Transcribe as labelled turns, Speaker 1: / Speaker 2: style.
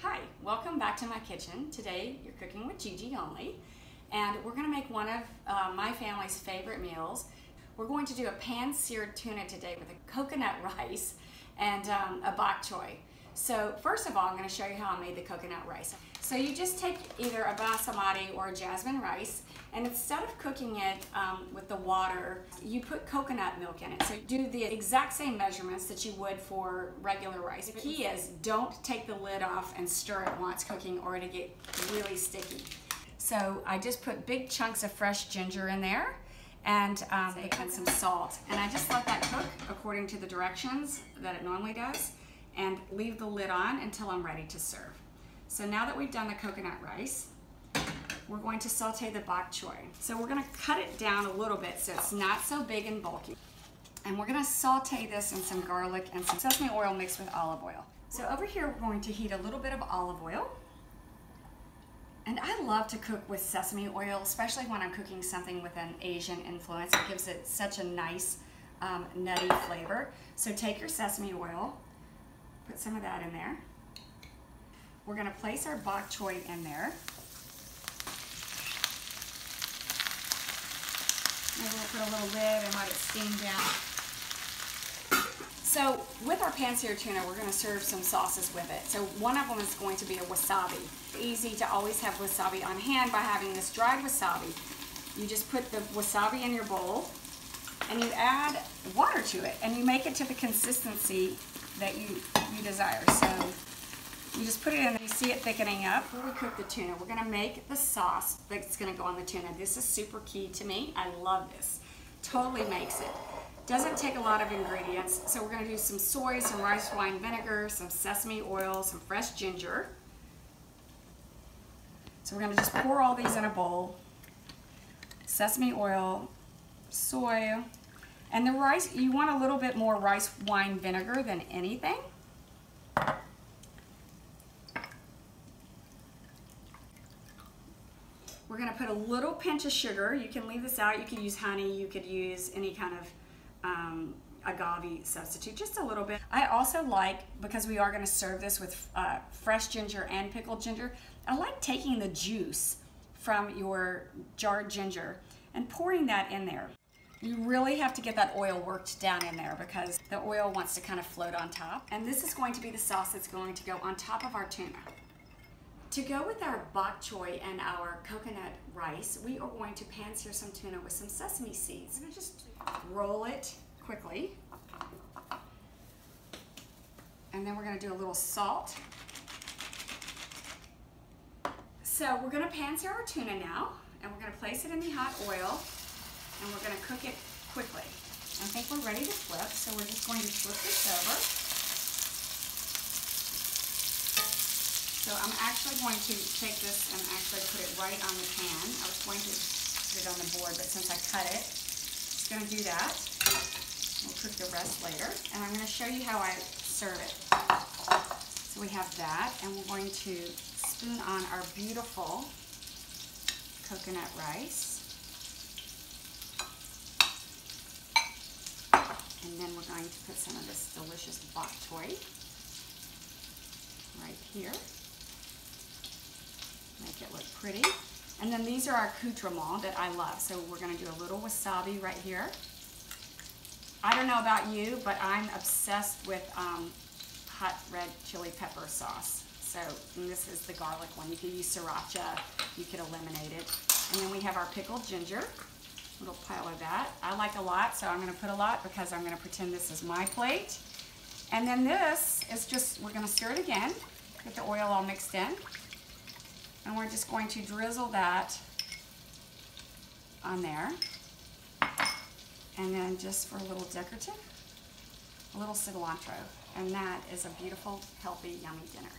Speaker 1: Hi, welcome back to my kitchen. Today you're cooking with Gigi only, and we're going to make one of my family's favorite meals. We're going to do a pan-seared tuna today with a coconut rice and a bok choy. So first of all, I'm going to show you how I made the coconut rice. So you just take either a basmati or a jasmine rice, and instead of cooking it with the water, you put coconut milk in it. So do the exact same measurements that you would for regular rice. The key is don't take the lid off and stir it while it's cooking or it'll get really sticky. So I just put big chunks of fresh ginger in there and some salt. And I just let that cook according to the directions that it normally does and leave the lid on until I'm ready to serve. So now that we've done the coconut rice, we're going to saute the bok choy. So we're going to cut it down a little bit so it's not so big and bulky. And we're going to saute this in some garlic and some sesame oil mixed with olive oil. So over here we're going to heat a little bit of olive oil. And I love to cook with sesame oil, especially when I'm cooking something with an Asian influence. It gives it such a nice nutty flavor. So take your sesame oil, put some of that in there. We're going to place our bok choy in there. Maybe we'll put a little lid and let it steam down. So with our pan-seared tuna, we're going to serve some sauces with it. So one of them is going to be a wasabi. Easy to always have wasabi on hand by having this dried wasabi. You just put the wasabi in your bowl and you add water to it and you make it to the consistency that you desire. So you just put it in, you see it thickening up. Before we cook the tuna, we're gonna make the sauce that's gonna go on the tuna. This is super key to me. I love this. Totally makes it. Doesn't take a lot of ingredients. So we're gonna do some soy, some rice wine vinegar, some sesame oil, some fresh ginger. So we're gonna just pour all these in a bowl. Sesame oil, soy, and the rice, you want a little bit more rice wine vinegar than anything. We're going to put a little pinch of sugar. You can leave this out. You could use honey. You could use any kind of agave substitute, just a little bit. I also like, because we are going to serve this with fresh ginger and pickled ginger, I like taking the juice from your jarred ginger and pouring that in there. You really have to get that oil worked down in there because the oil wants to kind of float on top. And this is going to be the sauce that's going to go on top of our tuna. To go with our bok choy and our coconut rice, we are going to pan-sear some tuna with some sesame seeds. I'm going to just roll it quickly. And then we're going to do a little salt. So we're going to pan-sear our tuna now, and we're going to place it in the hot oil, and we're going to cook it quickly. I think we're ready to flip, so we're just going to flip this over. So I'm actually going to take this and actually put it right on the pan. I was going to put it on the board, but since I cut it, it's going to do that. We'll cook the rest later. And I'm going to show you how I serve it. So we have that, and we're going to spoon on our beautiful coconut rice. And then we're going to put some of this delicious bok choy right here. Make it look pretty. And then these are our accoutrements that I love. So we're going to do a little wasabi right here. I don't know about you, but I'm obsessed with hot red chili pepper sauce. So this is the garlic one. You could use sriracha. You could eliminate it. And then we have our pickled ginger. A little pile of that. I like a lot, so I'm going to put a lot because I'm going to pretend this is my plate. And then this is just, we're going to stir it again. Get the oil all mixed in. And we're just going to drizzle that on there. And then just for a little decorative, a little cilantro. And that is a beautiful, healthy, yummy dinner.